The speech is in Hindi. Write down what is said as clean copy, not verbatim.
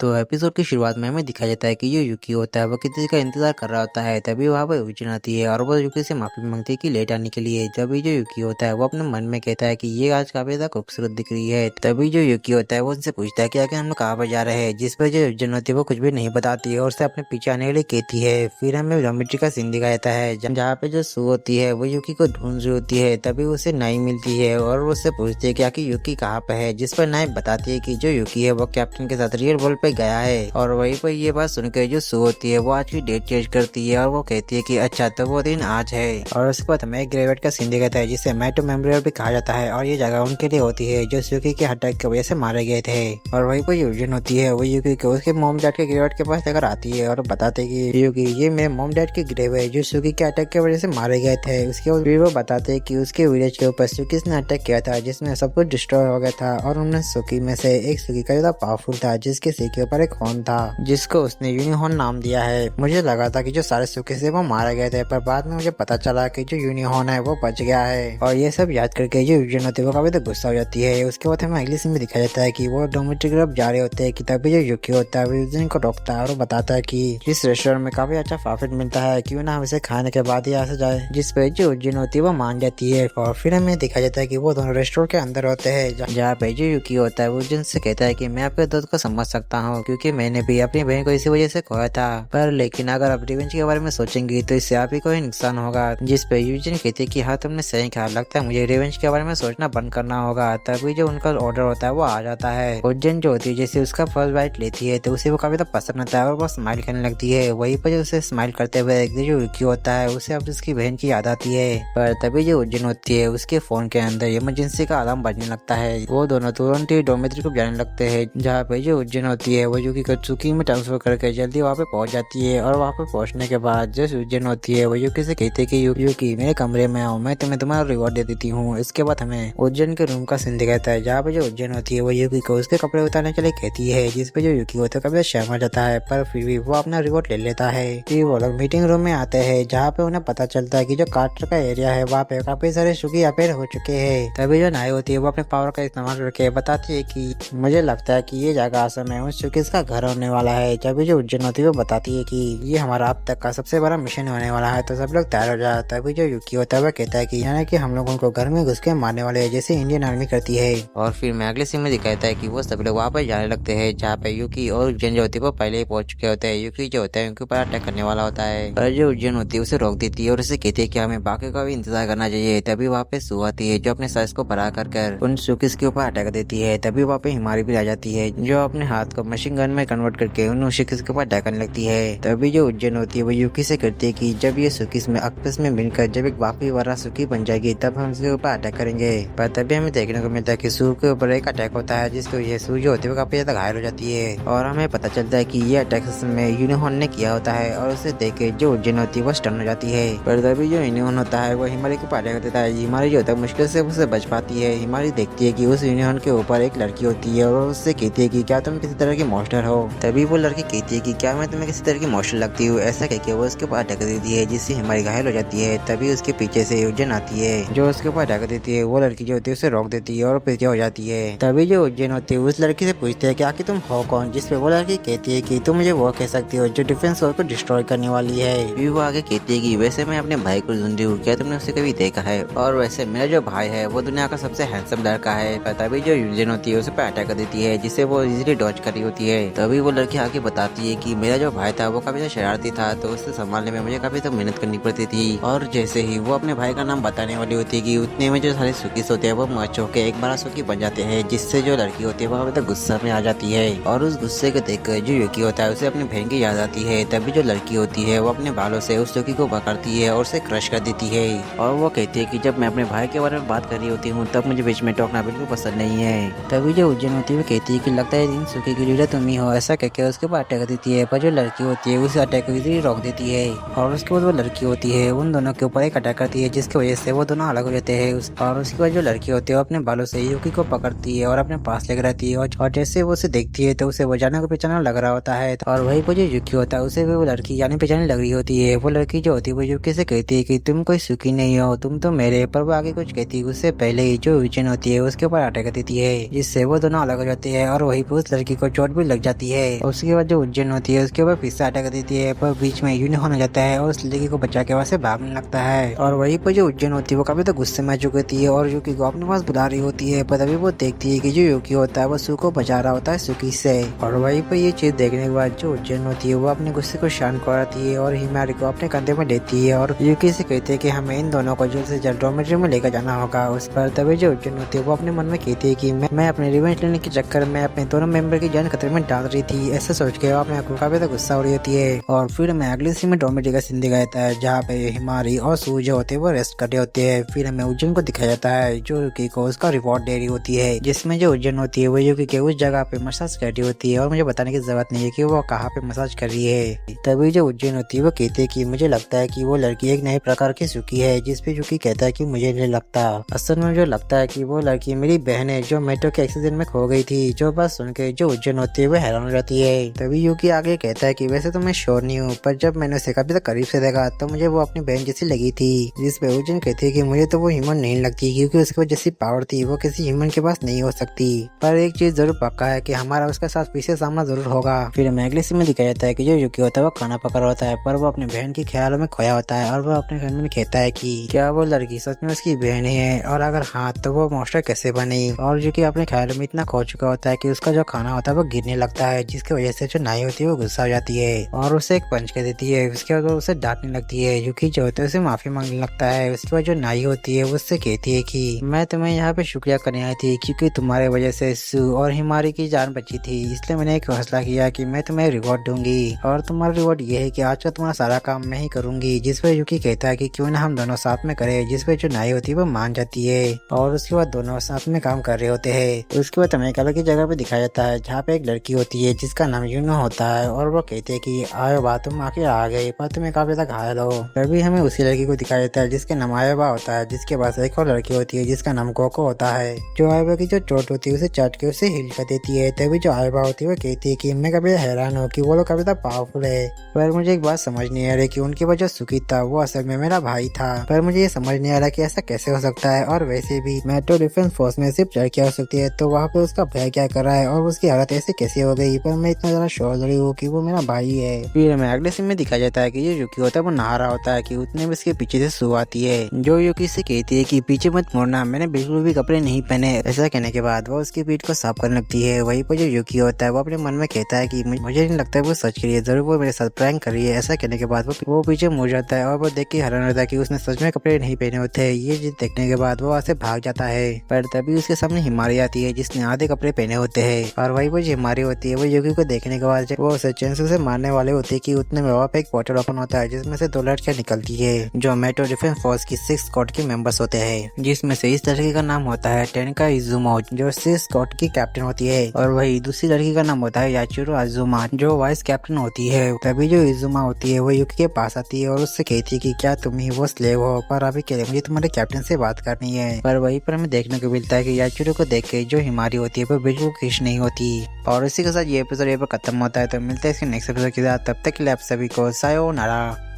तो एपिसोड की शुरुआत में हमें दिखाया जाता है कि जो यूकी होता है वो किसी का इंतजार कर रहा होता है। तभी वहाँ पर यूजिन आती है और वो यूकी से माफी मांगती है कि लेट आने के लिए। तभी जो यूकी होता है वो अपने मन में कहता है कि ये आज काफी ज्यादा खूबसूरत दिख रही है। तभी जो यूकी होता है वो उनसे पूछता है कि आखिर हम लोग कहाँ पर जा रहे हैं, जिस पर जो यूजिन होती है वो कुछ भी नहीं बताती है और उसे अपने पीछे आने के लिए कहती है। फिर हमें डॉर्मेट्री का सीन दिखाया जाता है जहाँ पे जो सू होती है वो यूकी को ढूंढ रही होती है। तभी उसे नाई मिलती है और उससे पूछती है कि आखिर यूकी कहाँ पे है, जिस पर नाई बताती है कि जो यूकी है वो कैप्टन के साथ रियल वर्ल्ड पे गया है। और वहीं पर ये बात सुनकर जो सू होती है वो आज की डेट चेंज करती है और वो कहती है कि अच्छा तो वो दिन आज है। और उसके बाद हमें ग्रेवेट का सीन दिखाता है जिसे मैटो मेमोरियल भी कहा जाता है और ये जगह उनके लिए होती है जो यूकी के अटैक की वजह से मारे गए थे। और वहीं पर यूजिन होती है वो यूकी को उसके मॉम डैड के ग्रेवेट के पास लेकर आती है और बताते कि यूकी ये मेरे मॉम डैड के ग्रेव है जो यूकी के अटैक की वजह से मारे गए थे। उसके बाद वो बताते हैं कि उसके विलेज के ऊपर सुकी ने अटैक किया था जिसमें सब कुछ डिस्ट्रॉय हो गया था और उन्हें सुकी में से एक सुकी का ज्यादा पावरफुल था जिसके सिर के ऊपर एक हॉर्न था जिसको उसने यूनिहॉर्न नाम दिया है। मुझे लगा था कि जो सारे सुकी से वो मारे गए थे, पर बाद में मुझे पता चला कि जो यूनिहॉर्न है वो बच गया है। और ये सब याद करके जो यूजिन होती है वो काफी तो गुस्सा हो जाती है। उसके बाद हमें अगली सीन में दिखाया जाता है कि वो डॉर्मेट्री की तरफ जा रहे होते हैं कि तभी जो यूकी होता है वो यूजिन को रोकता है और बताता है कि इस रेस्टोरेंट में काफी अच्छा प्रॉफिट मिलता है, क्यों ना हम इसे खाने के बाद ही आ जाए। जिस पे जो यूजिन होती है वो मान जाती है। और फिर हमें दिखाया जाता है कि वो दोनों रेस्टोरेंट के अंदर होते हैं जहाँ पे जो यूकी होता है वो यूजिन से कहता है कि मैं आपके दर्द को समझ सकता हूँ क्योंकि मैंने भी अपनी बहन को इसी वजह से खोया था, पर लेकिन अगर आप रिवेंज के बारे में सोचेंगी तो इससे आप ही को ही नुकसान होगा। जिस पे यूजिन कहती है कि हाँ तुमने सही कहा, लगता है मुझे रिवेंज के बारे में सोचना बंद करना होगा। तभी जो उनका ऑर्डर होता है वो आ जाता है। यूजिन जो होती है जैसे उसका फर्स्ट बाइट लेती है तो उसे वो काफी पसंद आता है और वो स्माइल करने लगती है। वहीं पर उसे स्माइल करते हुए जो यूकी होता है उसे अब उसकी बहन की याद आती है। पर तभी जो यूजिन होती है उसके फोन के अंदर इमरजेंसी का अलार्म बजने लगता है। वो दोनों तुरंत ही डॉर्मेट्री को जाने लगते हैं जहाँ पे जो यूजिन होती है वो यूकी को सुकी में ट्रांसफर करके जल्दी वहाँ पे पहुंच जाती है। और वहाँ पे पहुंचने के बाद जो यूजिन होती है वो यूकी से कहती है कि यूकी मेरे कमरे में आओ, मैं तुम्हें तुम्हारा रिवॉर्ड दे देती हूँ। इसके बाद हमें यूजिन के रूम का सीन दिखाता है जहाँ पे जो यूजिन होती है वो यूकी को उसके कपड़े उतारने के लिए कहती है, जिस पे जो यूकी होता है कभी शर्मा जाता है पर फिर भी वो अपना रिवॉर्ड ले लेता है। फिर वो लोग मीटिंग रूम में आते हैं जहाँ पे उन्हें पता चलता है कि जो कार्टर का एरिया है वहाँ पे काफी सारे सुकी अपेयर हो चुके हैं। तभी जो नाई होती है वो अपने पावर का इस्तेमाल करके बताती है कि मुझे लगता है कि ये जगह असल में उन सुकीज का घर होने वाला है। तभी जो यूजिन होती है वो बताती है कि ये हमारा अब तक का सबसे बड़ा मिशन होने वाला है, तो सब लोग तैयार हो जाए। तभी जो यूकी होता है वो कहता है कि यानी कि हम लोग उनको घर में घुस के मारने वाले हैं जैसे इंडियन आर्मी करती है। और फिर मैं अगले सीन में दिखाता है कि वो सब लोग वहाँ पर जाने लगते हैं जहाँ पे यूकी और यूजिन जो होती है वो पहले ही पहुंच चुके होते हैं। यूकी जो होता है उनके ऊपर अटैक करने वाला होता है और जो यूजिन होती है उसे रोक देती है और उसे कहती है कि हमें बाकी का भी इंतजार करना चाहिए। तभी वहाँ पे सू आती है जो अपने साइज को बढ़ा कर उन सुकीज के ऊपर अटैक देती है। तभी वहाँ पे हिमारी भी आ जाती है जो अपने हाथ को मशीन गन में कन्वर्ट करके उन सुकीज के ऊपर अटैक करने लगती है। तभी जो यूजिन होती है वो यूकी से कहती है कि जब ये सुकीज में आपस में मिलकर जब एक बाकी वाला सुकी बन जाएगी तब हम उसके ऊपर अटैक करेंगे। पर तभी हमें देखने को मिलता है कि सू के ऊपर एक अटैक होता है जिसकी वजह से सू जो होती है वो काफी ज्यादा घायल हो जाती है। और हमें पता चलता है कि ये अटैक में यूनिहॉर्न ने किया होता है और उसे देख के जो यूजिन होती है वो स्टन हो जाती है। पर तभी जो यूनिहॉर्न होता है वो हिमारी के ऊपर अटैक देता है। हिमारी जो होता है मुश्किल से उसे बच पाती है। हिमारी देखती है कि उस यूनिहॉर्न के ऊपर एक लड़की होती है और उससे कहती है कि क्या तुम किसी तरह की मॉन्स्टर हो। तभी वो लड़की कहती है कि क्या मैं तुम्हें किसी तरह की मॉन्स्टर लगती हूँ, ऐसा कहकर वो उसके ऊपर अटैक देती है जिससे हिमारी घायल हो जाती है। तभी उसके पीछे से यूजिन आती है जो उसके ऊपर अटैक देती है। वो लड़की जो होती है उसे रोक देती है और पीछे हो जाती है। तभी जो यूजिन होती है उस लड़की से पूछती है कि आखिर तुम हो कौन, जिसपे वो लड़की कहती है कि तुम मुझे वो कह सकती हो जो डिफेंस कोर को डिस्ट्रॉय करने वाली है। फिर वो आगे कहती है कि वैसे मैं अपने भाई को ढूंढती हूँ, क्या तुमने उसे कभी देखा है, और वैसे मेरा जो भाई है वो दुनिया का सबसे हैंडसम लड़का है। पर तभी जो यूजिन होती है उसे पे अटैक कर देती है जिससे वो इजीली डॉज कर रही होती है। तभी वो लड़की आगे बताती है कि मेरा जो भाई था वो काफी शरारती था तो उसे संभालने में मुझे काफी तो मेहनत करनी पड़ती थी। और जैसे ही वो अपने भाई का नाम बताने वाली होती है कि उतने में जो सारे सुकीस होते हैं वो मच होकर एक बड़ा सुकी बन जाते हैं जिससे जो लड़की होती है वो काफी तो गुस्सा में आ जाती है। और उस गुस्से को देखकर जो यूकी होता है उसे अपनी बहन की याद आती है। तभी जो लड़की होती है वो अपने बालों से उस सुकी को पकड़ती है और उसे क्रश कर देती है। और वो कहती है कि जब मैं अपने भाई के बारे में बात कर रही होती हूँ तब मुझे बीच में टोकना बिल्कुल पसंद नहीं है। तभी जो यूजिन होती है वो कहती है कि लगता है इन सुकी की लीडर तुम ही हो, ऐसा कहकर उसके ऊपर अटैक कर देती है। पर जो लड़की होती है उस अटैक को इजीली रोक देती है। और उसके बाद वो लड़की होती है उन दोनों के ऊपर एक अटैक करती है जिसकी वजह से वो दोनों अलग हो जाते हैं। और उसके बाद जो लड़की होती है वो अपने बालों से यूकी को पकड़ती है और अपने पास लेकर रहती है। और जैसे वो उसे देखती है तो उसे बचाने को पहचाना लग रहा होता है। और वही पर जो यूकी होता है उसे भी वो लड़की जाने पहचाने लग रही होती है। वो लड़की जो होती है वो यूकी से कहती है कि तुम कोई सुकी नहीं हो, तुम तो मेरे। पर वो आगे कुछ कहती है उससे पहले ही जो यूजिन होती है उसके ऊपर अटैक कर देती है जिससे वो दोनों अलग हो जाते हैं। और वही पर उस लड़की को चोट भी लग जाती है। और उसके बाद जो उज्जैन होती है उसके ऊपर फिर से अटैक देती है, पर बीच में यूनिकॉर्न हो जाता है और उस लड़की को बचा के वहाँ से भागने लगता है। और वहीं पर जो उज्जैन होती है वो काफी तो गुस्से में आ चुकी होती है और यूकी को अपने पास बुला रही होती है, पर तभी वो देखती है कि जो यूकी होता है वो सू को बचा रहा होता है सुकी से। और वहीं पर ये चीज देखने के बाद जो उज्जैन होती है वो अपने गुस्से को शांत कराती है और हिमारी को अपने कंधे में लेती है और यूकी से कहती है कि हमें इन दोनों को जल्द से जल्द डॉर्मेट्री में लेकर जाना होगा। उस पर तभी जो उज्जैन होती है वो अपने मन में कहती है कि मैं अपने रिवेंज लेने के चक्कर में अपने दोनों मेंबर की जान खतरे में डाल रही थी। ऐसा सोच के वो अपने आप को काफी तो गुस्सा हो रही होती है। और फिर हमें अगले सीन में डॉर्मेट्री का सीन दिखाया जाता है जहाँ पे हिमारी और सू जो होते हैं वो रेस्ट कर रहे होते हैं। फिर हमें उज्जैन को दिखाया जाता है जो यूकी को उसका रिवॉर्ड दे रही होती है, जिसमें जो उज्जैन होती है वो यूकी के उस जगह पे मसाज कर रही होती है और मुझे बताने की जरूरत नहीं है कि वो कहाँ पे मसाज कर रही है। तभी जो उज्जैन होती है वो कहती है कि मुझे लगता है कि वो लड़की एक नए प्रकार की सुकी है, जिसपे यूकी कहता है कि मुझे नहीं लगता। असल में जो लगता है कि वो लड़की मेरी बहन है जो मेट्रो के एक्सीडेंट में खो गई थी। जो बात सुन के जो उज्जैन होती है वो हैरान हो जाती है। तभी यूकी आगे कहता है कि वैसे तो मैं श्योर नहीं हूँ, पर जब मैंने उसे काफी करीब से देखा तो मुझे वो अपनी बहन जैसी लगी थी। जिसपे उज्जैन कहती है कि मुझे तो वो ह्यूमन नहीं लगती, क्योंकि उसके पास जैसी पावर थी वो किसी ह्यूमन के पास नहीं हो सकती। पर एक चीज जरूर पक्का है कि हमारा उसके साथ पीछे सामना जरूर होगा। फिर हमें अगले सीन में दिखाया जाता है कि जो यूकी होता है वो खाना पका रहा होता है, पर वो अपने बहन के ख्यालों में खोया होता है और वो अपने घर में कहता है कि क्या वो लड़की सच में उसकी बहन है, और अगर हाँ तो वो मॉन्स्टर कैसे बनी। और यूकी अपने ख्यालों में इतना खो चुका होता है कि उसका जो खाना होता है वो गिरने लगता है, जिसकी वजह से जो नाई होती है वो गुस्सा हो जाती है और उसे एक पंच कर देती है। उसके बाद वो उसे डांटने लगती है। यूकी जो होता है उसे माफी मांगने लगता है। उसके बाद जो नाई होती है उससे कहती है कि मैं तुम्हें यहाँ पे शुक्रिया करने आई थी, क्योंकि तुम्हारे वजह से सू और हिमारी की जान बची थी, इसलिए मैंने एक फैसला किया कि मैं तुम्हें रिवॉर्ड दूंगी। और तुम्हारा रिवॉर्ड ये है कि आज का तुम्हारा सारा काम मैं ही करूंगी। जिस पे यूकी कहता है कि क्यों ना हम दोनों साथ में करें, जिस पे जो नाई होती है वो मान जाती है और उसके बाद दोनों साथ में काम कर रहे होते हैं। उसके बाद हमें एक अलग ही जगह पे दिखाया जाता है जहाँ पे एक लड़की होती है जिसका नाम यूनो होता है और वो कहते हैं कि आयो बा तुम आके आ गए, पर तुम्हें काफी तक घायल हो। तभी हमें उसी लड़की को दिखाया जाता है जिसके नाम आयोबा होता है, जिसके पास एक और लड़की होती है जिसका नाम कोको होता है। जो आयोबा की जो चोट होती है उसे चाट के उसे हील कर देती है। तभी जो आयोबा होती है वो कहती है कि मैं कभी हैरान हूँ कि वो लोग काफी पावरफुल है, पर मुझे एक बात समझ नहीं आ रही कि उनकी वजह सुकी था वो असल में मेरा भाई था। पर मुझे ये समझ नहीं आ रहा कि ऐसा कैसे हो सकता है। और वैसे भी मेट्रो डिफेंस फोर्स में सिर्फ लड़कियां हो सकती है, तो वहाँ पे उसका भाई क्या कर रहा है और उसकी हालत ऐसे कैसे हो गई। पर मैं इतना ज्यादा श्योर लड़ी हूँ कि वो मेरा भाई है। फिर हमें अगले सीन में दिखाया जाता है कि ये यूकी होता है वो नहा रहा होता है कि उतने में उसके पीछे से सू आती है, जो यूकी से कहती है कि पीछे मत मुड़ना, मैंने बिल्कुल भी कपड़े नहीं पहने। ऐसा कहने के बाद वो उसकी पीठ को साफ करने लगती है। वहीं पर जो यूकी होता है वो अपने मन में कहता है कि मुझे नहीं लगता है वो सच करी है, जरूर वो मेरे साथ प्रैंक कर रही है। ऐसा कहने के बाद वो पीछे मुड़ जाता है और वो देख के हैरान होता है कि उसने सच में कपड़े नहीं पहने होते। ये चीज देखने के बाद वो वहाँ से भाग जाता है, पर तभी उसके सामने हिमारी आती है जिसने आधे कपड़े पहने होते हैं। और वही वो हिमारी होती है वो यूकी को देखने के बाद वो उसे चेंसू से मारने वाले होते हैं कि उतने में वहाँ पे एक पोर्टल ओपन होता है जिसमें से 2 लड़कियां निकलती है जो मेट्रो डिफेंस फोर्स की 6 स्क्वाड के मेंबर्स होते हैं, जिसमें से इस लड़की का नाम होता है टेनका इजुमा जो 6 स्क्वाड की कैप्टन होती है, और वही दूसरी लड़की का नाम होता है याचिरो अजुमा जो वाइस कैप्टन होती है। तभी जो इजुमा होती है वो यूकी के पास आती है और उससे कहती है कि क्या तुम ही वो स्लेव हो, पर अभी के लिए मुझे तुम्हारे कैप्टन से बात करनी है। पर वहीं पर हमें देखने को मिलता है कि याचिरो को देख के जो हिमारी होती है वो बिल्कुल खुश नहीं होती। और इसी के साथ ये एपिसोड यहाँ पर खत्म होता है। तो मिलते हैं इसके नेक्स्ट एपिसोड के साथ, तब तक के लिए आप सभी को सायोनारा।